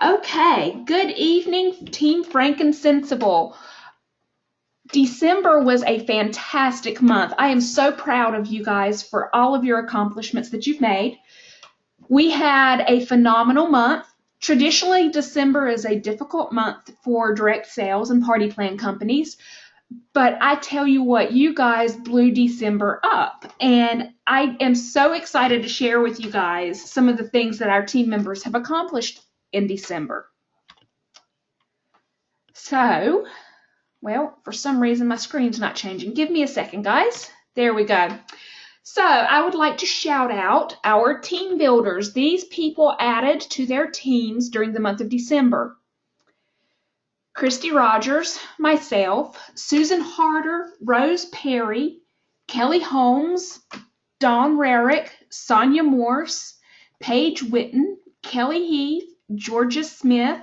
Okay, good evening, Team Frankensensible. December was a fantastic month. I am so proud of you guys for all of your accomplishments that you've made. We had a phenomenal month. Traditionally, December is a difficult month for direct sales and party plan companies. But I tell you what, you guys blew December up. And I am so excited to share with you guys some of the things that our team members have accomplished in December. So, well, for some reason my screen's not changing. Give me a second, guys. There we go. So I would like to shout out our team builders. These people added to their teams during the month of December. Christy Rogers, myself, Susan Harder, Rose Perry, Kelly Holmes, Dawn Rarick, Sonia Morse, Paige Witten, Kelly Heath, Georgia Smith,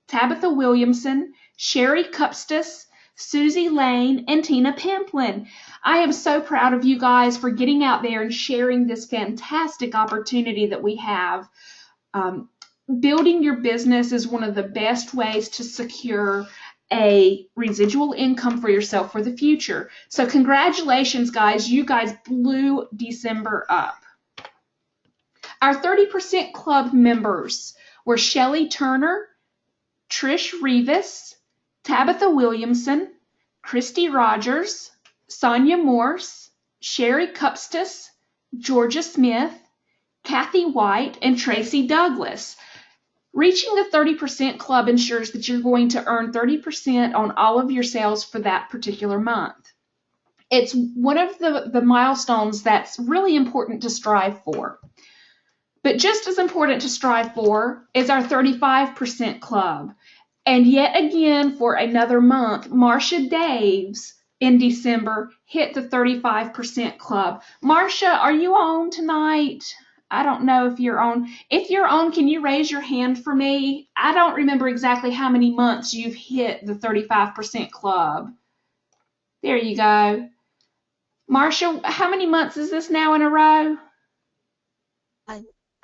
Tabitha Williamson, Sherry Cupstus, Susie Lane, and Tina Pamplin. I am so proud of you guys for getting out there and sharing this fantastic opportunity that we have. Building your business is one of the best ways to secure a residual income for yourself for the future. So congratulations, guys. You guys blew December up. Our 30% Club members were Shelly Turner, Trish Rivas, Tabitha Williamson, Christy Rogers, Sonia Morse, Sherry Cupstus, Georgia Smith, Kathy White, and Tracy Douglas. Reaching the 30% club ensures that you're going to earn 30% on all of your sales for that particular month. It's one of the milestones that's really important to strive for. But just as important to strive for is our 35% club. And yet again, for another month, Marcia Daves in December hit the 35% club. Marcia, are you on tonight? I don't know if you're on. If you're on, can you raise your hand for me? I don't remember exactly how many months you've hit the 35% club. There you go. Marcia, how many months is this now in a row?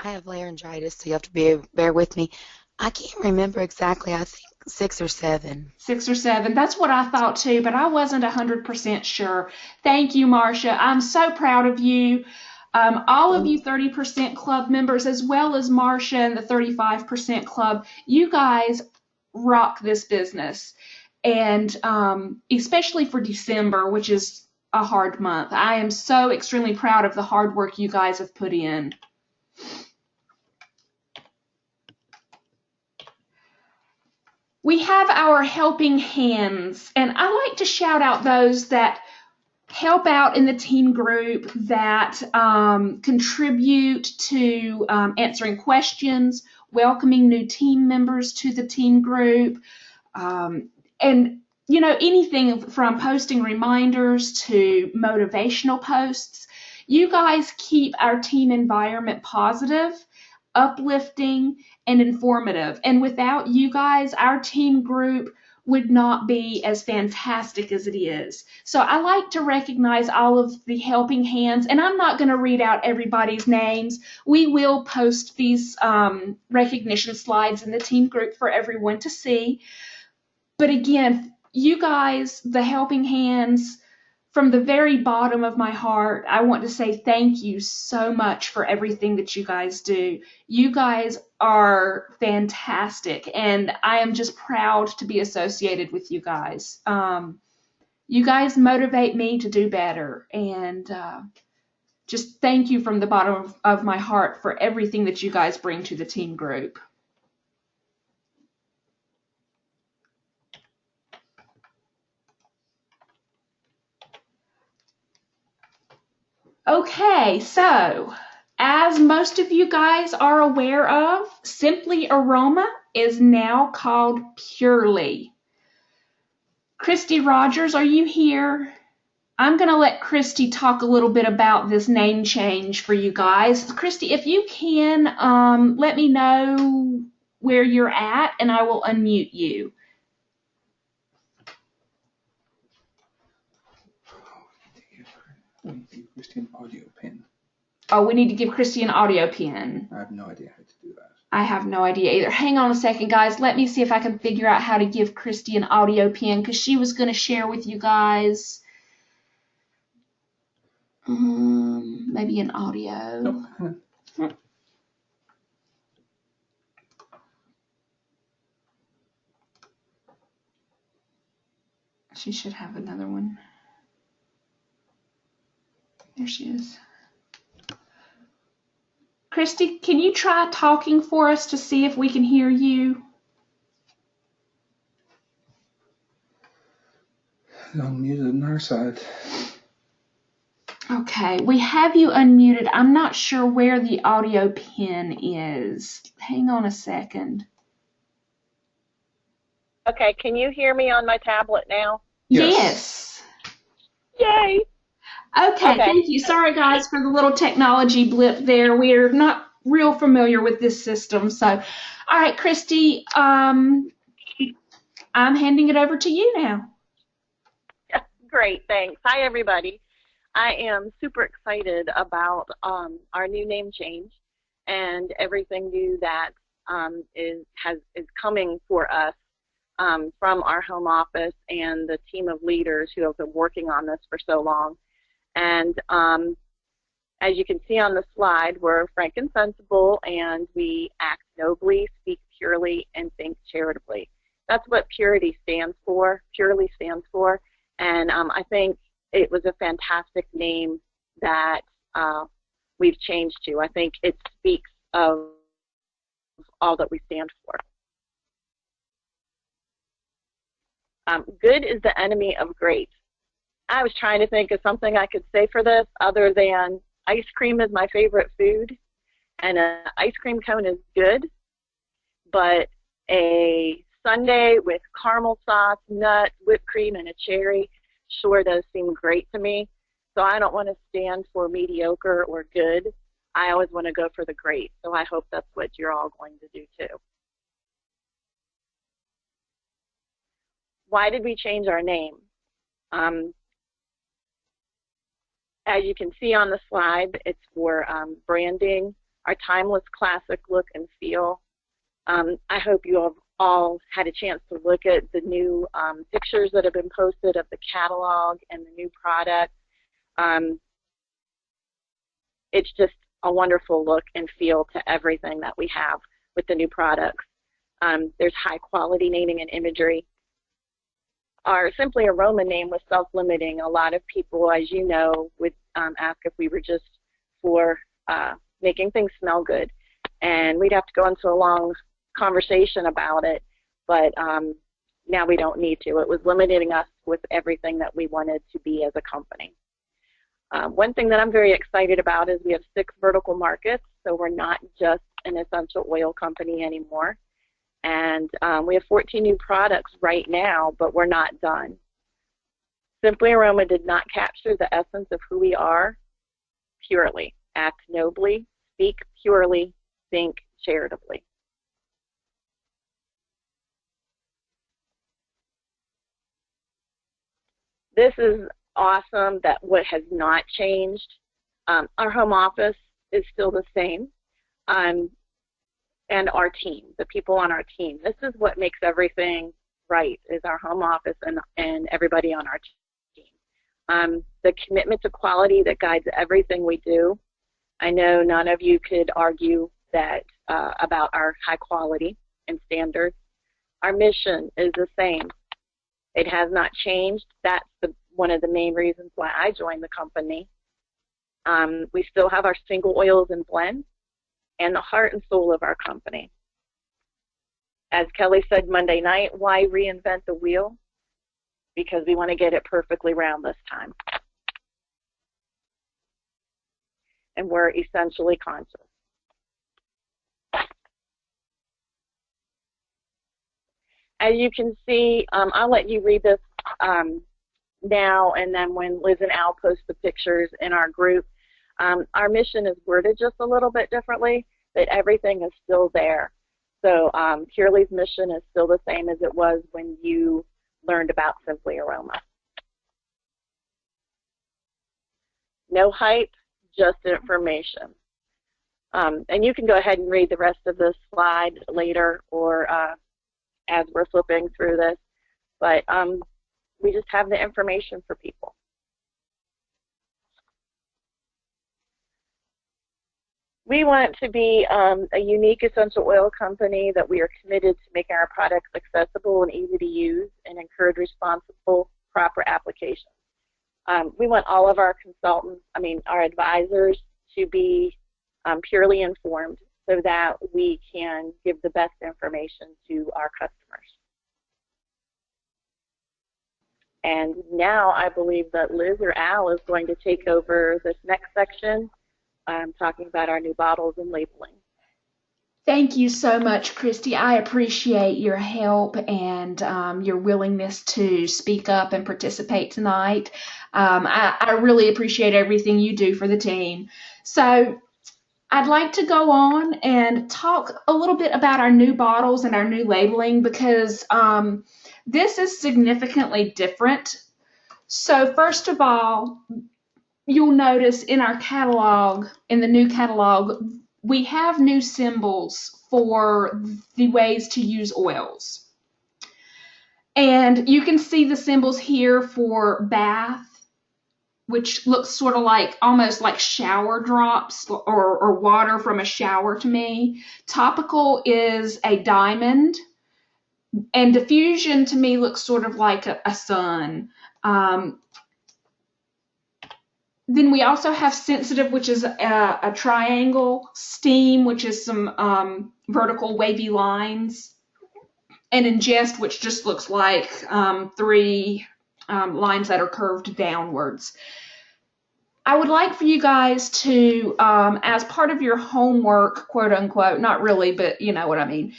I have laryngitis, so you have to bear with me. I can't remember exactly. I think 6 or 7. 6 or 7. That's what I thought too, but I wasn't 100% sure. Thank you, Marcia. I'm so proud of you. All of you 30% club members, as well as Marcia and the 35% club, you guys rock this business. And especially for December, which is a hard month. I am so extremely proud of the hard work you guys have put in. We have our helping hands, and I like to shout out those that help out in the team group, that contribute to answering questions, welcoming new team members to the team group, and anything from posting reminders to motivational posts. You guys keep our team environment positive, uplifting, and informative. And without you guys, our team group would not be as fantastic as it is. So I like to recognize all of the helping hands, and I'm not going to read out everybody's names. We will post these recognition slides in the team group for everyone to see. But again, you guys, the helping hands, from the very bottom of my heart, I want to say thank you so much for everything that you guys do. You guys are fantastic, and I am just proud to be associated with you guys. You guys motivate me to do better, and just thank you from the bottom of my heart for everything that you guys bring to the team group. Okay, so as most of you guys are aware of, Simply Aroma is now called Purely. Christy Rogers, are you here? I'm going to let Christy talk a little bit about this name change for you guys. Christy, if you can, let me know where you're at, and I will unmute you. We need to give Christy an audio pin. Oh, we need to give Christy an audio pin. I have no idea how to do that. I have no idea either. Hang on a second, guys. Let me see if I can figure out how to give Christy an audio pin because she was going to share with you guys maybe an audio. She should have another one. There she is. Christy, can you try talking for us to see if we can hear you? Unmuted on our side. Okay, we have you unmuted. I'm not sure where the audio pin is. Hang on a second. Okay, can you hear me on my tablet now? Yes. Yay! Okay, thank you. Sorry, guys, for the little technology blip there. We're not real familiar with this system. So, all right, Christy, I'm handing it over to you now. Great, thanks. Hi, everybody. I am super excited about our new name change and everything new that is coming for us from our home office and the team of leaders who have been working on this for so long. And as you can see on the slide, we're frank and sensible, and we act nobly, speak purely, and think charitably. That's what purity stands for, purely stands for. And I think it was a fantastic name that we've changed to. I think it speaks of all that we stand for. Good is the enemy of great. I was trying to think of something I could say for this other than ice cream is my favorite food, and an ice cream cone is good, but a sundae with caramel sauce, nuts, whipped cream, and a cherry sure does seem great to me. So I don't want to stand for mediocre or good. I always want to go for the great. So I hope that's what you're all going to do too. Why did we change our name? As you can see on the slide, it's for branding, our timeless classic look and feel. I hope you have all had a chance to look at the new pictures that have been posted of the catalog and the new product. It's just a wonderful look and feel to everything that we have with the new products. There's high quality naming and imagery. Our Simply Aroma name was self-limiting. A lot of people, as you know, would ask if we were just for making things smell good. And we'd have to go into a long conversation about it, but now we don't need to. It was limiting us with everything that we wanted to be as a company. One thing that I'm very excited about is we have 6 vertical markets, so we're not just an essential oil company anymore. And we have 14 new products right now, but we're not done. Simply Aroma did not capture the essence of who we are purely. Act nobly, speak purely, think charitably. This is awesome that what has not changed. Our home office is still the same. And our team, the people on our team. This is what makes everything right, is our home office and everybody on our team. The commitment to quality that guides everything we do. I know none of you could argue that about our high quality and standards. Our mission is the same. It has not changed. That's one of the main reasons why I joined the company. We still have our single oils and blends, and the heart and soul of our company. As Kelly said Monday night, why reinvent the wheel? Because we want to get it perfectly round this time. And we're essentially conscious. As you can see, I'll let you read this now, and then when Liz and Al post the pictures in our group, our mission is worded just a little bit differently, but everything is still there. So Purely's mission is still the same as it was when you learned about Simply Aroma. No hype, just information. And you can go ahead and read the rest of this slide later or as we're flipping through this. But we just have the information for people. We want to be a unique essential oil company that we are committed to making our products accessible and easy to use and encourage responsible, proper application. We want all of our consultants, our advisors, to be purely informed so that we can give the best information to our customers. And now I believe that Liz or Al is going to take over this next section, talking about our new bottles and labeling. Thank you so much, Christy. I appreciate your help and your willingness to speak up and participate tonight. I really appreciate everything you do for the team. So I'd like to go on and talk a little bit about our new bottles and our new labeling because this is significantly different. So first of all, you'll notice in our catalog, in the new catalog, we have new symbols for the ways to use oils. And you can see the symbols here for bath, which looks sort of like almost like shower drops or water from a shower to me. Topical is a diamond. And diffusion to me looks sort of like a sun. Then we also have sensitive, which is a triangle, steam, which is some vertical wavy lines, and ingest, which just looks like three lines that are curved downwards. I would like for you guys to, as part of your homework, quote unquote, not really, but you know what I mean,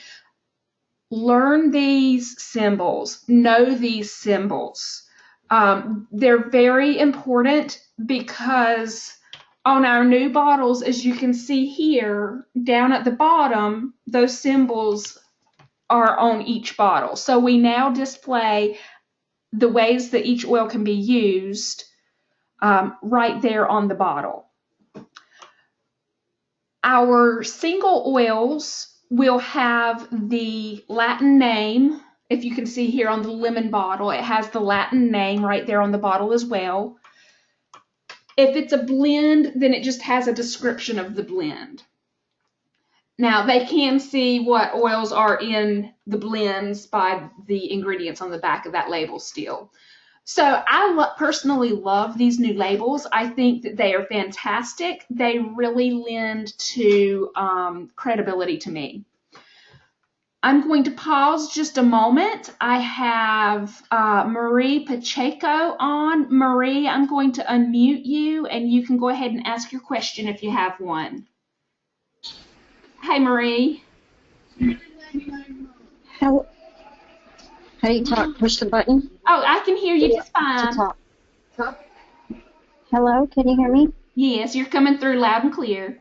learn these symbols, know these symbols. They're very important because on our new bottles, as you can see here, down at the bottom, those symbols are on each bottle. So we now display the ways that each oil can be used right there on the bottle. Our single oils will have the Latin name. If you can see here on the lemon bottle, it has the Latin name right there on the bottle as well. If it's a blend, then it just has a description of the blend. Now, they can see what oils are in the blends by the ingredients on the back of that label still. So I personally love these new labels. I think that they are fantastic. They really lend to credibility to me. I'm going to pause just a moment. I have Marie Pacheco on. Marie, I'm going to unmute you, and you can go ahead and ask your question if you have one. Hey, Marie. How do you talk? Push the button? Oh, I can hear you just fine. To talk. Hello, can you hear me? Yes, you're coming through loud and clear.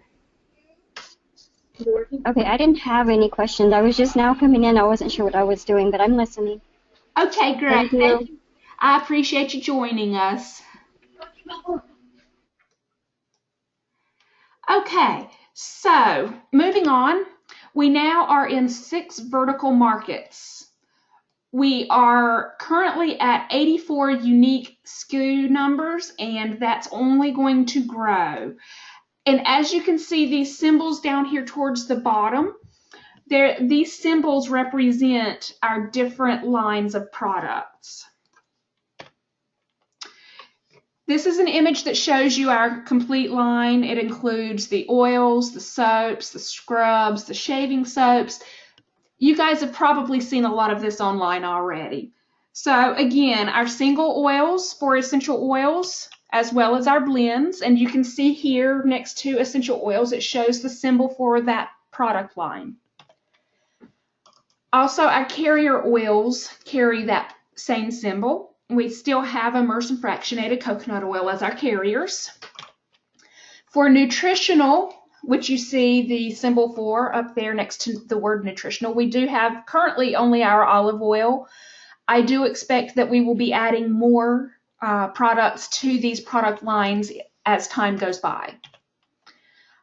Okay, I didn't have any questions. I was just now coming in. I wasn't sure what I was doing, but I'm listening. Okay, great. Thank you. I appreciate you joining us. Okay, so moving on, we now are in 6 vertical markets. We are currently at 84 unique SKU numbers, and that's only going to grow. And as you can see, these symbols down here towards the bottom, these symbols represent our different lines of products. This is an image that shows you our complete line. It includes the oils, the soaps, the scrubs, the shaving soaps. You guys have probably seen a lot of this online already. So again, our single oils for essential oils, as well as our blends. And you can see here next to essential oils, it shows the symbol for that product line. Also, our carrier oils carry that same symbol. We still have immersed and fractionated coconut oil as our carriers. For nutritional, which you see the symbol for up there next to the word nutritional, we do have currently only our olive oil. I do expect that we will be adding more products to these product lines as time goes by.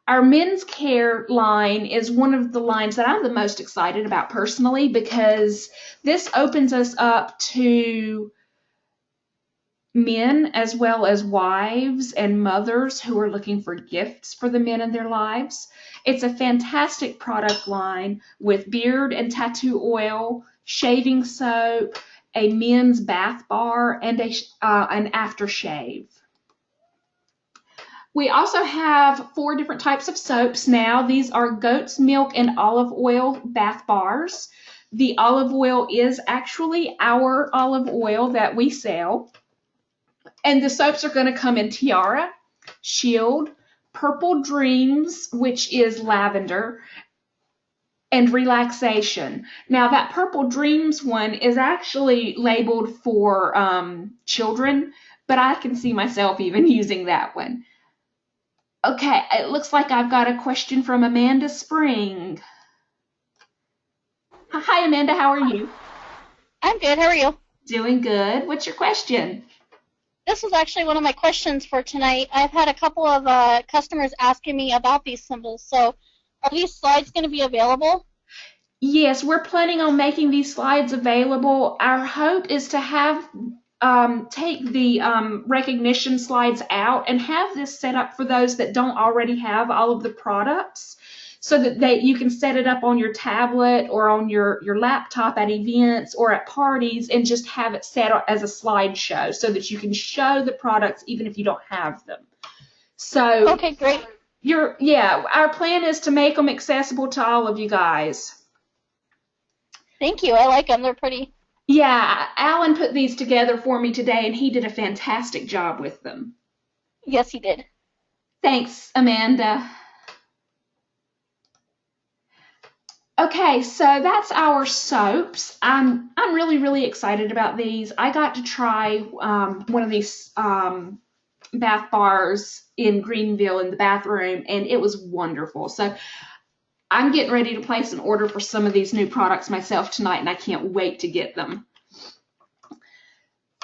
Our men's care line is one of the lines that I'm the most excited about personally, because this opens us up to men as well as wives and mothers who are looking for gifts for the men in their lives. It's a fantastic product line with beard and tattoo oil, shaving soap, a men's bath bar, and an aftershave. We also have 4 different types of soaps now. These are goat's milk and olive oil bath bars. The olive oil is actually our olive oil that we sell. And the soaps are going to come in Tiara, Shield, Purple Dreams, which is lavender, and Relaxation. Now, that Purple Dreams one is actually labeled for children, but I can see myself even using that one. Okay, it looks like I've got a question from Amanda Spring. Hi, Amanda, how are you? I'm good. How are you? Doing good. What's your question? This was actually one of my questions for tonight. I've had a couple of customers asking me about these symbols. So are these slides going to be available? Yes, we're planning on making these slides available. Our hope is to have take the recognition slides out and have this set up for those that don't already have all of the products, so that you can set it up on your tablet or on your laptop at events or at parties and just have it set up as a slideshow so that you can show the products even if you don't have them. So okay, great. Our plan is to make them accessible to all of you guys. Thank you. I like them. They're pretty. Yeah, Alan put these together for me today, and he did a fantastic job with them. Yes, he did. Thanks, Amanda. Okay, so that's our soaps. I'm really, really excited about these. I got to try one of these bath bars in Greenville in the bathroom, and it was wonderful. So I'm getting ready to place an order for some of these new products myself tonight, and I can't wait to get them.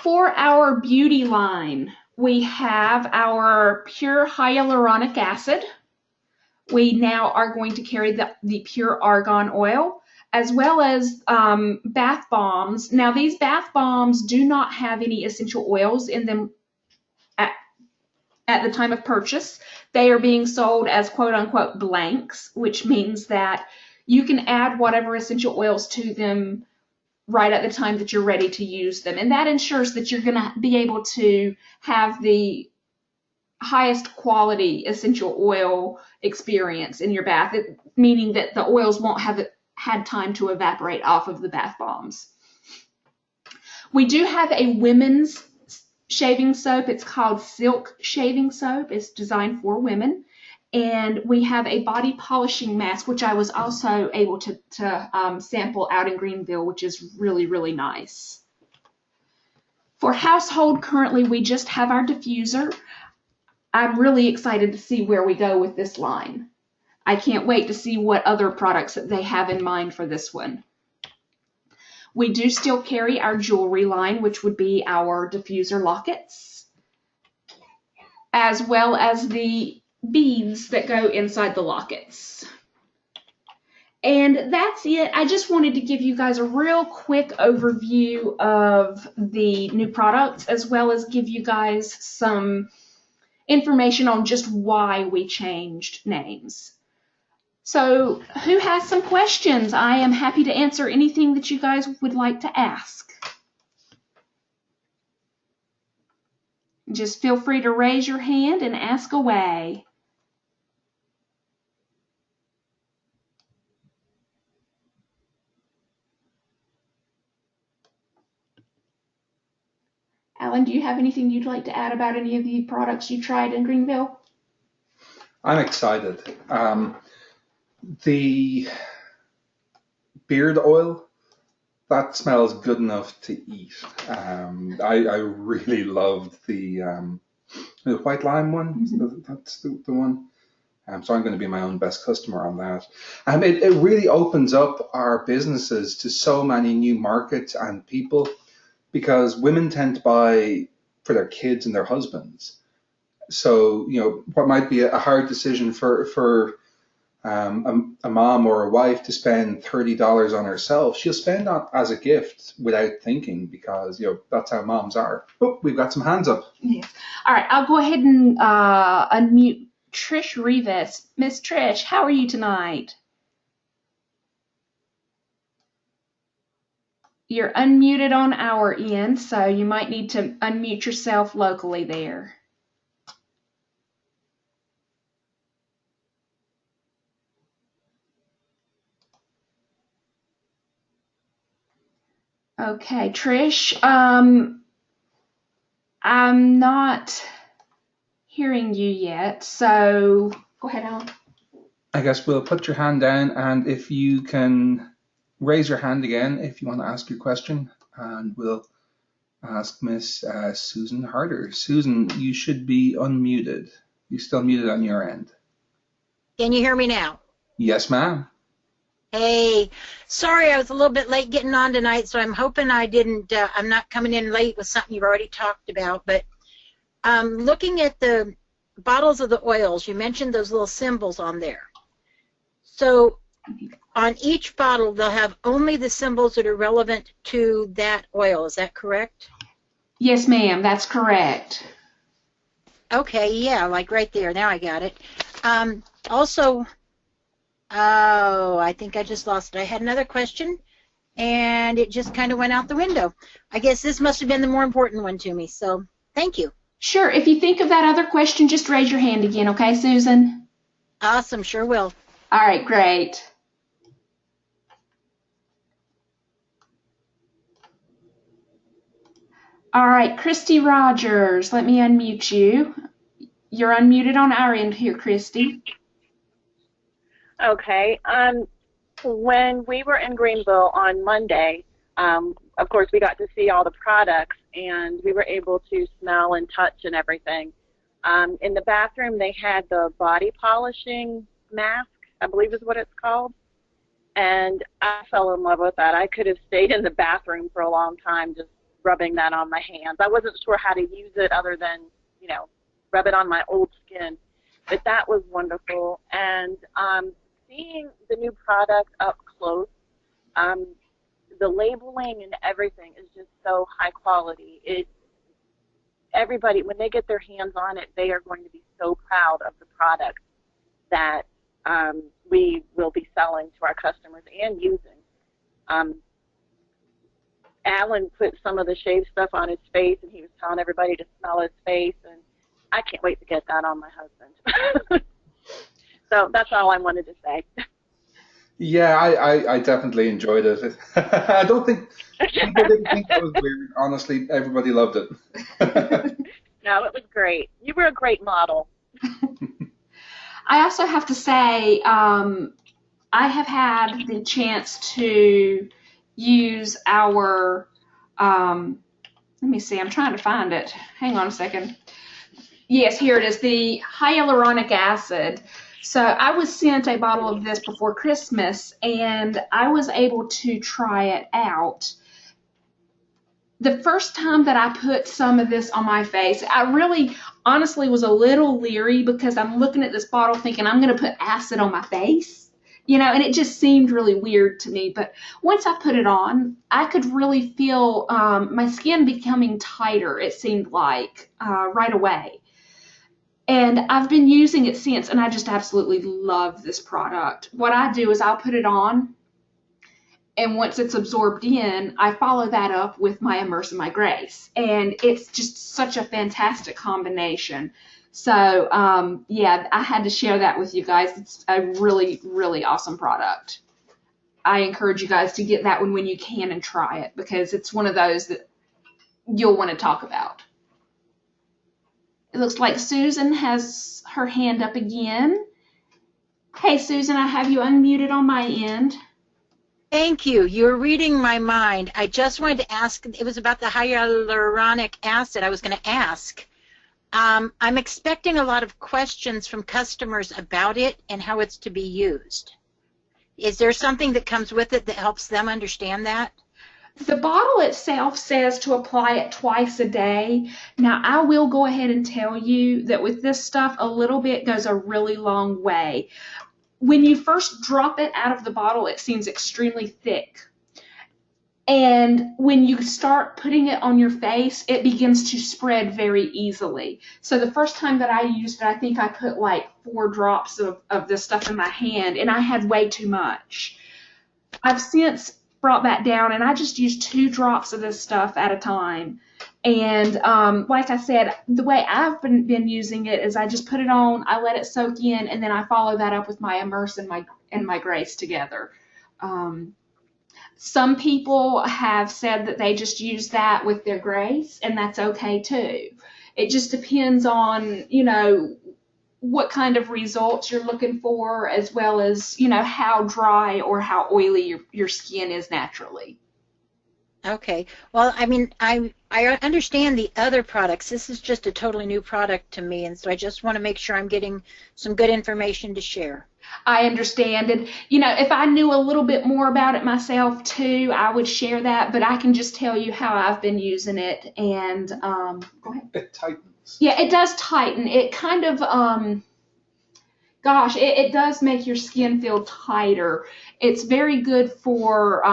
For our beauty line, we have our pure hyaluronic acid. We now are going to carry the pure argan oil, as well as bath bombs. Now, these bath bombs do not have any essential oils in them at the time of purchase. They are being sold as quote-unquote blanks, which means that you can add whatever essential oils to them right at the time that you're ready to use them. And that ensures that you're going to be able to have the highest quality essential oil experience in your bath, meaning that the oils won't have had time to evaporate off of the bath bombs. We do have a women's shaving soap. It's called Silk Shaving Soap. It's designed for women. And we have a body polishing mask, which I was also able to sample out in Greenville, which is really, really nice. For household, currently we just have our diffuser. I'm really excited to see where we go with this line. I can't wait to see what other products that they have in mind for this one. We do still carry our jewelry line, which would be our diffuser lockets, as well as the beads that go inside the lockets. And that's it. I just wanted to give you guys a real quick overview of the new products, as well as give you guys some information on just why we changed names. So who has some questions? I am happy to answer anything that you guys would like to ask. Just feel free to raise your hand and ask away. Alan, do you have anything you'd like to add about any of the products you tried in Greenville? I'm excited. The beard oil, that smells good enough to eat. I really loved the white lime one. Mm-hmm. That's the one. So I'm going to be my own best customer on that. It really opens up our businesses to so many new markets and people, because women tend to buy for their kids and their husbands. So, what might be a hard decision for a mom or a wife to spend $30 on herself, she'll spend that as a gift without thinking because, that's how moms are. Oh, we've got some hands up. Yes. All right, I'll go ahead and unmute Trish Rivas. Miss Trish, how are you tonight? You're unmuted on our end, so you might need to unmute yourself locally there. Okay, Trish, I'm not hearing you yet, so go ahead, Alan. I guess we'll put your hand down, and if you can raise your hand again if you want to ask your question, and we'll ask Miss Susan Harder. Susan, you should be unmuted. You're still muted on your end. Can you hear me now? Yes, ma'am. Hey, sorry I was a little bit late getting on tonight, so I'm hoping I'm not coming in late with something you've already talked about, but looking at the bottles of the oils, you mentioned those little symbols on there. So on each bottle, they'll have only the symbols that are relevant to that oil. Is that correct? Yes, ma'am, that's correct. Okay, yeah, like right there. Now I got it. Also, oh, I think I just lost it. I had another question, and it just kind of went out the window. I guess this must have been the more important one to me, so thank you. Sure, if you think of that other question, just raise your hand again, okay, Susan? Awesome, sure will. All right, great. All right, Christy Rogers, let me unmute you. You're unmuted on our end here, Christy. Okay. When we were in Greenville on Monday, of course, we got to see all the products, and we were able to smell and touch and everything. In the bathroom, they had the body polishing mask, I believe is what it's called, and I fell in love with that. I could have stayed in the bathroom for a long time just rubbing that on my hands. I wasn't sure how to use it other than, rub it on my old skin, but that was wonderful. And seeing the new product up close, the labeling and everything is just so high quality. Everybody, when they get their hands on it, they are going to be so proud of the product that we will be selling to our customers and using. Alan put some of the shave stuff on his face, and he was telling everybody to smell his face, and I can't wait to get that on my husband. So that's all I wanted to say. Yeah, I definitely enjoyed it. I don't think people didn't think that was weird. Honestly, everybody loved it. No, it was great. You were a great model. I also have to say, I have had the chance to use our, let me see, I'm trying to find it. Hang on a second. Yes, here it is, the hyaluronic acid. So I was sent a bottle of this before Christmas, and I was able to try it out. The first time that I put some of this on my face, I really honestly was a little leery because I'm looking at this bottle thinking I'm going to put acid on my face, and it just seemed really weird to me. But once I put it on, I could really feel my skin becoming tighter, it seemed like, right away. And I've been using it since, and I just absolutely love this product. What I do is I'll put it on, and once it's absorbed in, I follow that up with my Immerse in My Grace. And it's just such a fantastic combination. So, yeah, I had to share that with you guys. It's a really, really awesome product. I encourage you guys to get that one when you can and try it, because it's one of those that you'll want to talk about. It looks like Susan has her hand up again. Hey, Susan, I have you unmuted on my end. Thank you. You're reading my mind. I just wanted to ask, it was about the hyaluronic acid I was going to ask. I'm expecting a lot of questions from customers about it and how it's to be used. Is there something that comes with it that helps them understand that? The bottle itself says to apply it twice a day. Now, I will go ahead and tell you that with this stuff, a little bit goes a really long way. When you first drop it out of the bottle, it seems extremely thick. And when you start putting it on your face, it begins to spread very easily. So the first time that I used it, I think I put like 4 drops of this stuff in my hand, and I had way too much. I've since brought that down, and I just use 2 drops of this stuff at a time. And like I said, the way I've been using it is I just put it on, I let it soak in, and then I follow that up with my Immerse and my Grace together. Some people have said that they just use that with their Grace, and that's okay too. It just depends on, what kind of results you're looking for, as well as, how dry or how oily your skin is naturally. Okay. Well, I mean, I understand the other products. This is just a totally new product to me, and so I just want to make sure I'm getting some good information to share. I understand. And, if I knew a little bit more about it myself too, I would share that, but I can just tell you how I've been using it. And go ahead. It tightens. Yeah, it does tighten. It kind of, it does make your skin feel tighter. It's very good for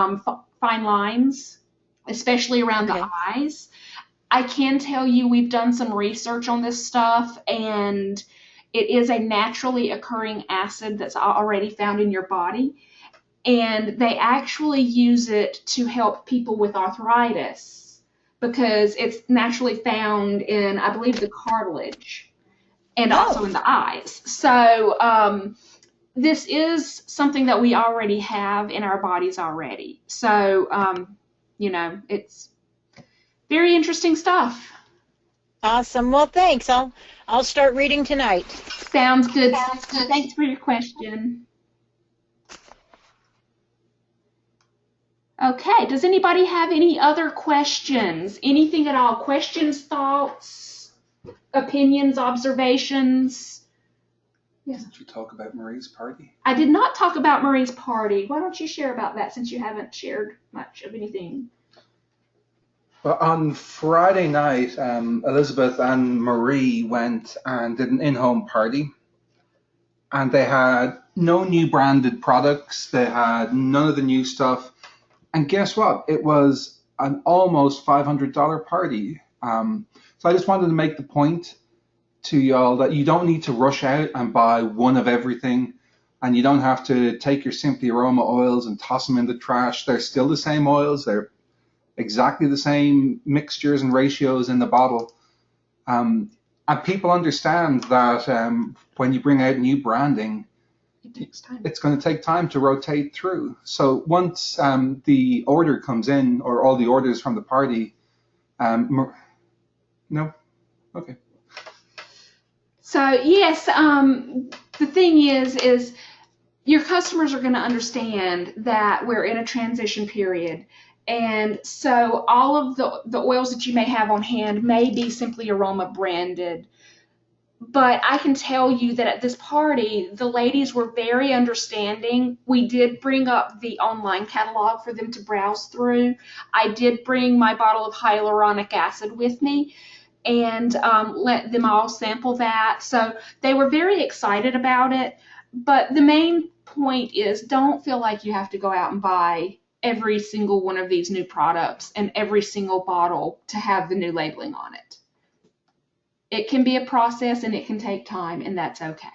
fine lines, especially around the eyes. I can tell you we've done some research on this stuff, and it is a naturally occurring acid that's already found in your body. And they actually use it to help people with arthritis because it's naturally found in, I believe, the cartilage and also in the eyes. So this is something that we already have in our bodies already. So, it's very interesting stuff. Awesome. Well, thanks. I'll start reading tonight. Sounds good. Thanks for your question. Okay. Does anybody have any other questions? Anything at all? Questions, thoughts, opinions, observations? Yes. Did you talk about Marie's party? I did not talk about Marie's party. Why don't you share about that since you haven't shared much of anything? Well, on Friday night, Elizabeth and Marie went and did an in-home party, and they had no new branded products. They had none of the new stuff, and guess what? It was an almost $500 party. So I just wanted to make the point to y'all that you don't need to rush out and buy one of everything, and you don't have to take your Simply Aroma oils and toss them in the trash. They're still the same oils. They're exactly the same mixtures and ratios in the bottle. And people understand that when you bring out new branding, it takes time. It's going to take time to rotate through. So once the order comes in, or all the orders from the party, no? Okay. So yes, the thing is your customers are going to understand that we're in a transition period. And so all of the oils that you may have on hand may be Simply Aroma branded. But I can tell you that at this party, the ladies were very understanding. We did bring up the online catalog for them to browse through. I did bring my bottle of hyaluronic acid with me and let them all sample that. So they were very excited about it. But the main point is don't feel like you have to go out and buy every single one of these new products and every single bottle to have the new labeling on it. It can be a process and it can take time, and that's okay.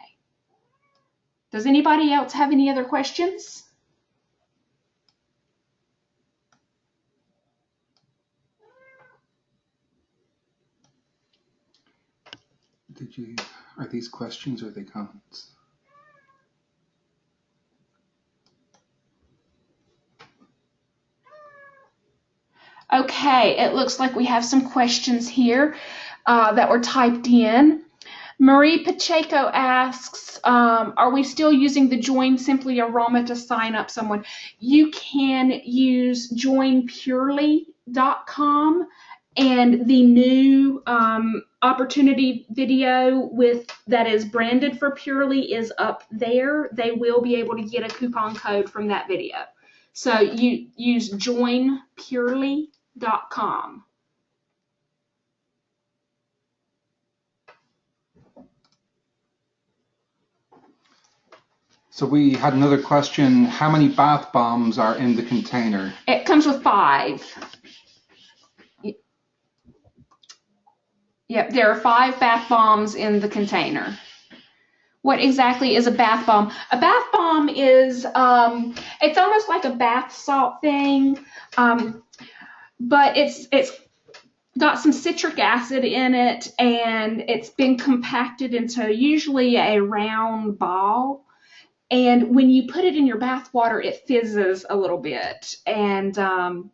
Does anybody else have any other questions? Are these questions or are they comments? Okay, it looks like we have some questions here that were typed in. Marie Pacheco asks, are we still using the Join Simply Aroma to sign up someone? You can use joinpurely.com, and the new opportunity video that is branded for Purely is up there. They will be able to get a coupon code from that video. So you use joinpurely.com. So we had another question. How many bath bombs are in the container? It comes with 5. Yep, there are 5 bath bombs in the container. What exactly is a bath bomb? A bath bomb is, it's almost like a bath salt thing, but it's got some citric acid in it, and it's been compacted into usually a round ball. And when you put it in your bath water, it fizzes a little bit. And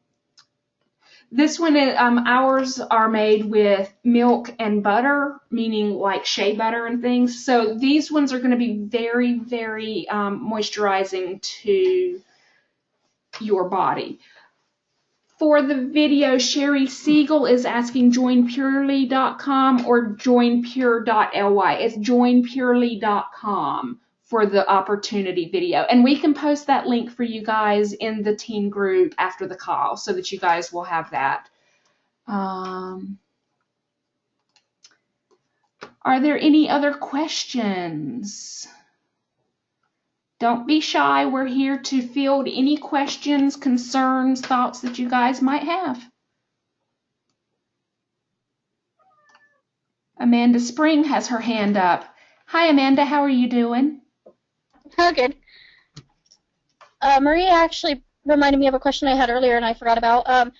this one, ours are made with milk and butter, meaning like shea butter and things. So these ones are going to be very, very moisturizing to your body. For the video, Sherry Siegel is asking joinpurely.com or joinpure.ly. It's joinpurely.com for the opportunity video. And we can post that link for you guys in the team group after the call so that you guys will have that. Are there any other questions? Don't be shy. We're here to field any questions, concerns, thoughts that you guys might have. Amanda Spring has her hand up. Hi, Amanda. How are you doing? Oh, good. Maria actually reminded me of a question I had earlier and I forgot about. Are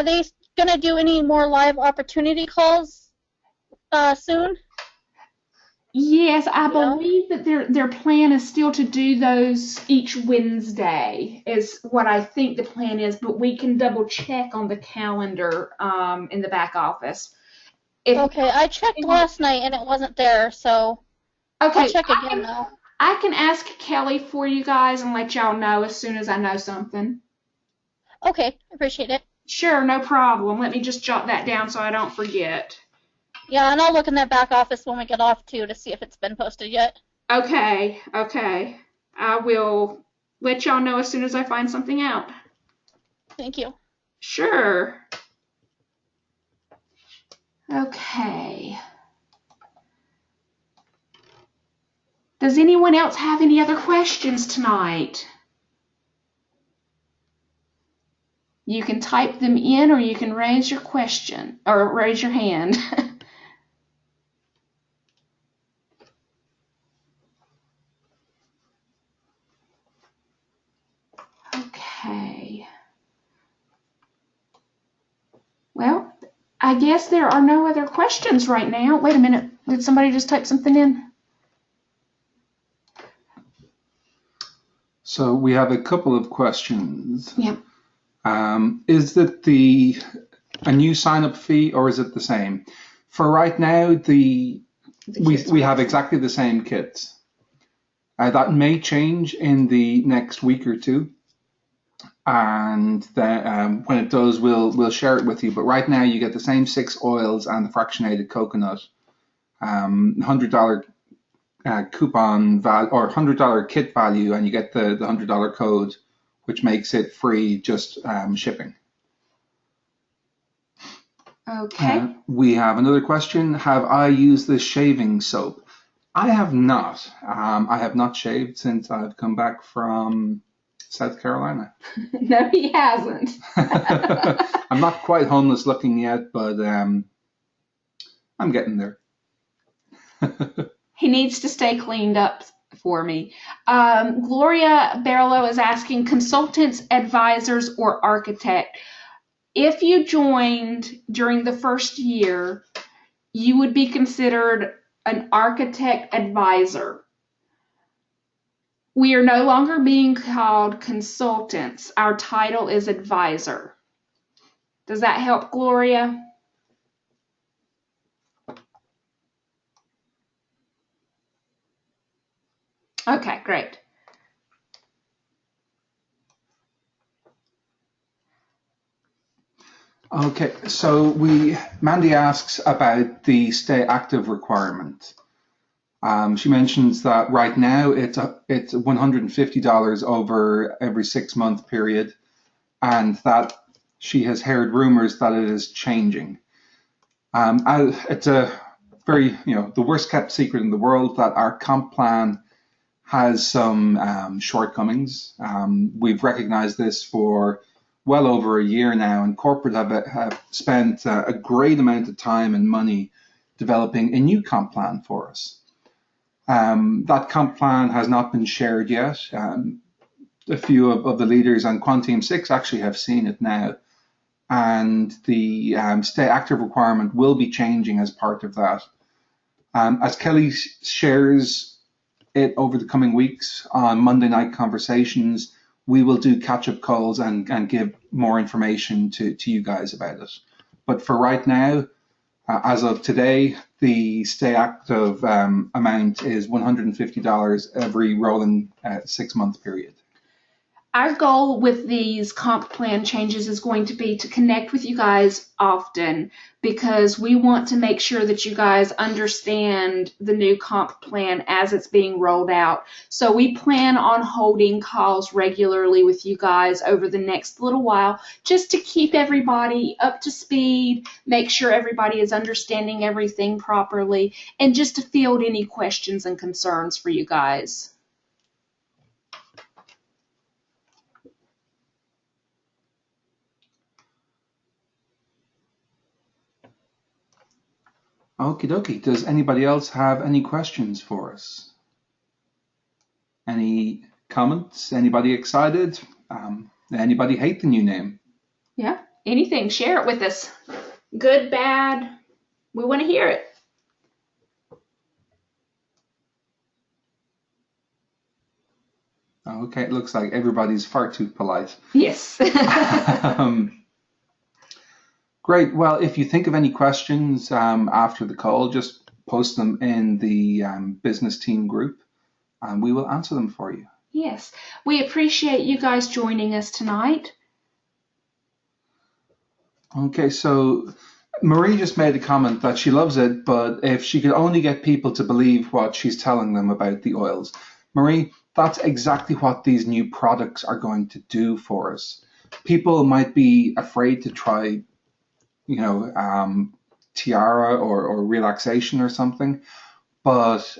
they going to do any more live opportunity calls soon? Yes, I believe that their plan is still to do those each Wednesday is what I think the plan is, but we can double check on the calendar in the back office. Okay, I checked last night and it wasn't there, so okay, I'll check again though. I can ask Kelly for you guys and let y'all know as soon as I know something. Okay, appreciate it. Sure, no problem. Let me just jot that down so I don't forget. Yeah, and I'll look in that back office when we get off too to see if it's been posted yet. Okay. I will let y'all know as soon as I find something out. Thank you. Sure. Okay. Does anyone else have any other questions tonight? You can type them in or you can raise your question or raise your hand. Okay. Well, I guess there are no other questions right now. Wait a minute. Did somebody just type something in? So we have a couple of questions. Yeah. Is it a new sign-up fee or is it the same? For right now, we have exactly the same kits. That may change in the next week or two, and then when it does, we'll share it with you. But right now, you get the same 6 oils and the fractionated coconut, $100 coupon value or $100 kit value, and you get the $100 code, which makes it free just shipping. Okay. We have another question. Have I used this shaving soap? I have not. I have not shaved since I've come back from South Carolina. No, he hasn't. I'm not quite homeless looking yet, but I'm getting there. He needs to stay cleaned up for me. Gloria Barlow is asking consultants, advisors, or architect. If you joined during the first year, you would be considered an architect advisor. We are no longer being called consultants. Our title is advisor. Does that help, Gloria? Okay, great. Okay, so Mandy asks about the stay active requirement. She mentions that right now it's $150 over every 6 month period, and that she has heard rumors that it is changing. It's a very, the worst kept secret in the world that our comp plan has some shortcomings. We've recognized this for well over a year now, and corporate have spent a great amount of time and money developing a new comp plan for us. That comp plan has not been shared yet. A few of the leaders on Quantium 6 actually have seen it now, and the stay active requirement will be changing as part of that. As Kelly shares it over the coming weeks on Monday night conversations, we will do catch-up calls and give more information to you guys about it. But for right now, as of today, the stay active amount is $150 every rolling 6 month period. Our goal with these comp plan changes is going to be to connect with you guys often, because we want to make sure that you guys understand the new comp plan as it's being rolled out. So we plan on holding calls regularly with you guys over the next little while, just to keep everybody up to speed, make sure everybody is understanding everything properly, and just to field any questions and concerns for you guys. Okie dokie. Does anybody else have any questions for us? Any comments? Anybody excited? Anybody hate the new name? Yeah, anything. Share it with us. Good, bad. We want to hear it. Okay, it looks like everybody's far too polite. Yes. Great. Well, if you think of any questions after the call, just post them in the business team group, and we will answer them for you. Yes. We appreciate you guys joining us tonight. Okay, so Marie just made a comment that she loves it, but if she could only get people to believe what she's telling them about the oils. Marie, that's exactly what these new products are going to do for us. People might be afraid to try tiara or relaxation or something, but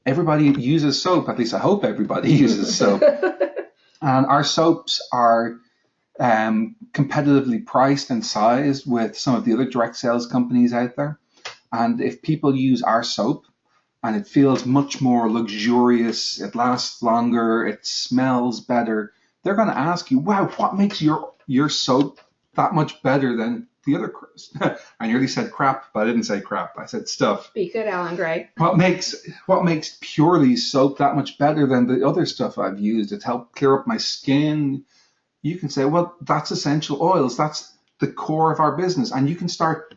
everybody uses soap. At least I hope everybody uses soap. And our soaps are competitively priced and sized with some of the other direct sales companies out there. And if people use our soap and it feels much more luxurious, it lasts longer, it smells better, they're going to ask you, wow, what makes your soap that much better than the other? I nearly said crap, but I didn't say crap. I said stuff. Be good, Alan Gray. What makes Purely soap that much better than the other stuff I've used? It helped clear up my skin. You can say, well, that's essential oils. That's the core of our business. And you can start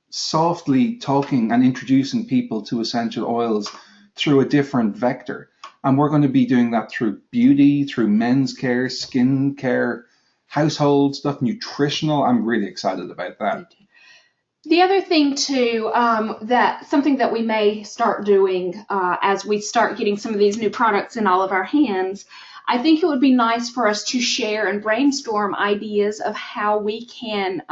softly talking and introducing people to essential oils through a different vector. And we're going to be doing that through beauty, through men's care, skin care, household stuff, nutritional. I'm really excited about that. The other thing too, something that we may start doing as we start getting some of these new products in all of our hands, I think it would be nice for us to share and brainstorm ideas of how we can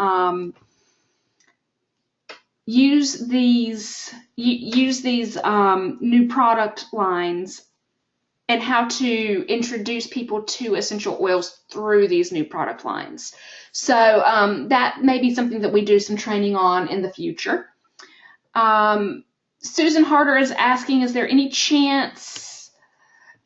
use these new product lines and how to introduce people to essential oils through these new product lines. So that may be something that we do some training on in the future. Susan Harder is asking, is there any chance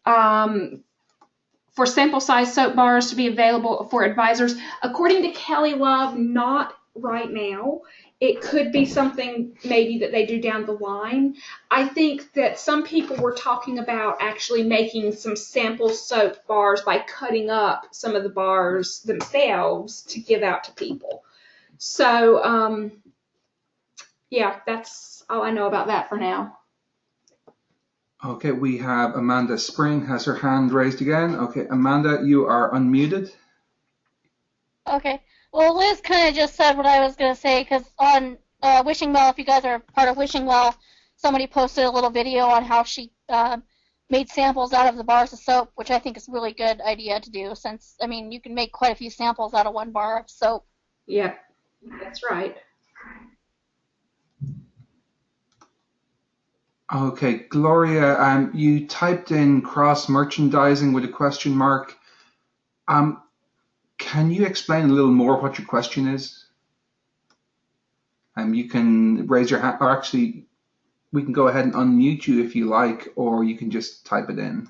for sample size soap bars to be available for advisors? According to Kelly Love, not right now. It could be something maybe that they do down the line. I think that some people were talking about actually making some sample soap bars by cutting up some of the bars themselves to give out to people. So, yeah, that's all I know about that for now. Okay, we have Amanda Spring has her hand raised again. Okay, Amanda, you are unmuted. Okay. Well, Liz kind of just said what I was going to say, because on Wishing Well, if you guys are part of Wishing Well, somebody posted a little video on how she made samples out of the bars of soap, which I think is a really good idea to do since, I mean, you can make quite a few samples out of one bar of soap. Yep, that's right. Okay, Gloria, you typed in cross-merchandising with a question mark. Can you explain a little more what your question is? You can raise your hand, or actually, we can go ahead and unmute you if you like, or you can just type it in.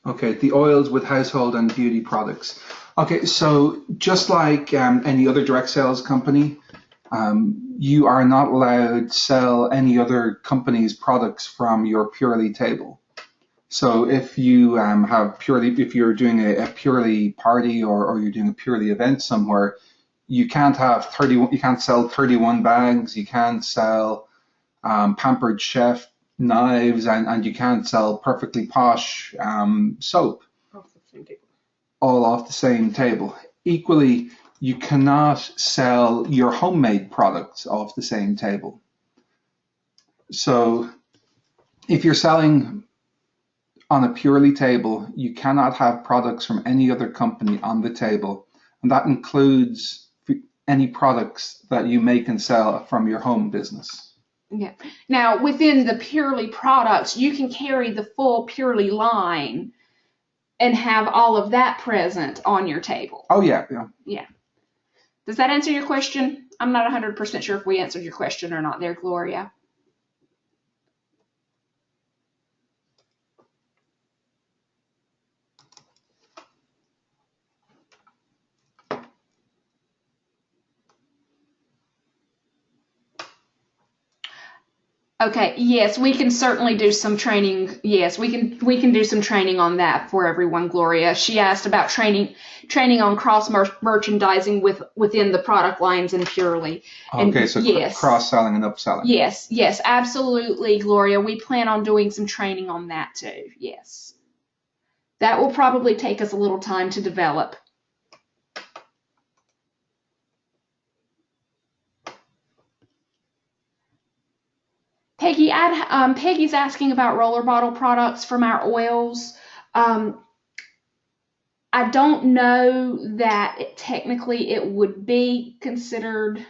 Okay, the oils with household and beauty products. Okay, so just like any other direct sales company, you are not allowed to sell any other company's products from your Purely table. So if you have Purely, if you're doing a Purely party or you're doing a Purely event somewhere, you can't have 31. You can't sell 31 bags. You can't sell Pampered Chef knives, and you can't sell Perfectly Posh soap, all off the same table. Equally, you cannot sell your homemade products off the same table. So if you're selling on a Purely table, you cannot have products from any other company on the table, and that includes any products that you make and sell from your home business. Yeah. Now, within the Purely products, you can carry the full Purely line and have all of that present on your table. Oh, yeah. Yeah. Does that answer your question? I'm not 100% sure if we answered your question or not there, Gloria. Okay, yes, we can certainly do some training. Yes, we can do some training on that for everyone, Gloria. She asked about training on cross merchandising within the product lines in Purely. And Okay, so yes, cross-selling and upselling. Yes, absolutely, Gloria. We plan on doing some training on that too. Yes. That will probably take us a little time to develop. Peggy, Peggy's asking about roller bottle products from our oils. I don't know that technically it would be considered.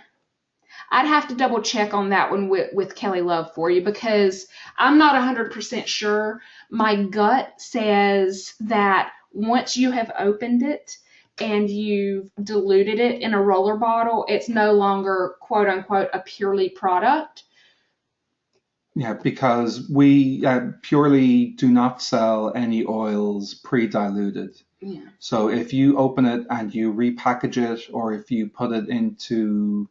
I'd have to double check on that one with Kelly Love for you because I'm not 100% sure. My gut says that once you have opened it and you've diluted it in a roller bottle, it's no longer quote unquote a Purely product. Yeah, because we Purely do not sell any oils pre-diluted. Yeah. So if you open it and you repackage it, or if you put it into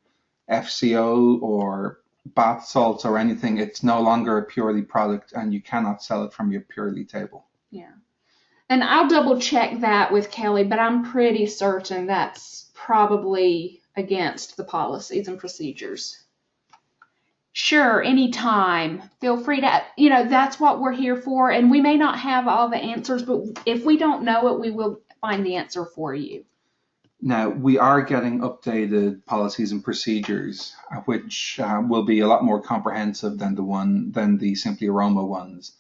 FCO or bath salts or anything, it's no longer a Purely product and you cannot sell it from your Purely table. Yeah. And I'll double check that with Kelly, but I'm pretty certain that's probably against the policies and procedures. Sure, anytime. Feel free to, that's what we're here for. And we may not have all the answers, but if we don't know it, we will find the answer for you. Now, we are getting updated policies and procedures, which will be a lot more comprehensive than the Simply Aroma ones.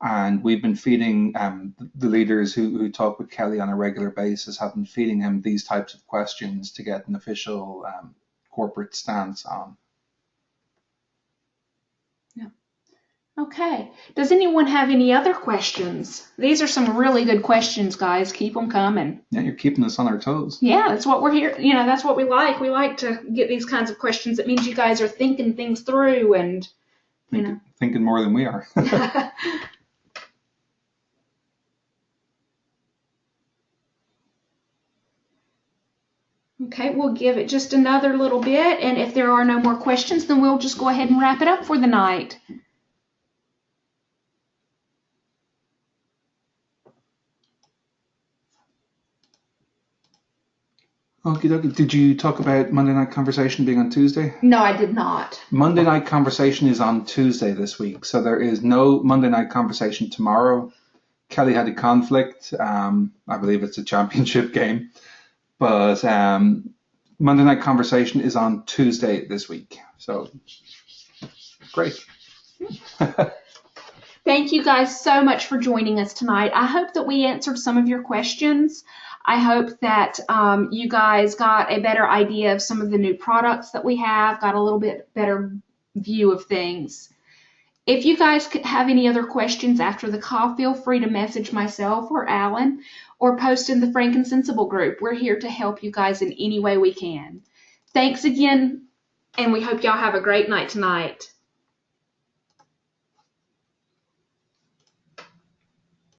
And we've been feeding the leaders who talk with Kelly on a regular basis, have been feeding him these types of questions to get an official corporate stance on. Okay. Does anyone have any other questions? These are some really good questions, guys. Keep them coming. Yeah, you're keeping us on our toes. Yeah, that's what we're here. That's what we like. We like to get these kinds of questions. It means you guys are thinking things through and, Thinking more than we are. Okay, we'll give it just another little bit. And if there are no more questions, then we'll just go ahead and wrap it up for the night. Okie dokie. Did you talk about Monday Night Conversation being on Tuesday? No, I did not. Monday Night Conversation is on Tuesday this week, so there is no Monday Night Conversation tomorrow. Kelly had a conflict. I believe it's a championship game. But Monday Night Conversation is on Tuesday this week. So, great. Thank you guys so much for joining us tonight. I hope that we answered some of your questions. I hope that you guys got a better idea of some of the new products that we have, got a little bit better view of things. If you guys have any other questions after the call, feel free to message myself or Alan or post in the Frank and Sensible group. We're here to help you guys in any way we can. Thanks again, and we hope y'all have a great night tonight.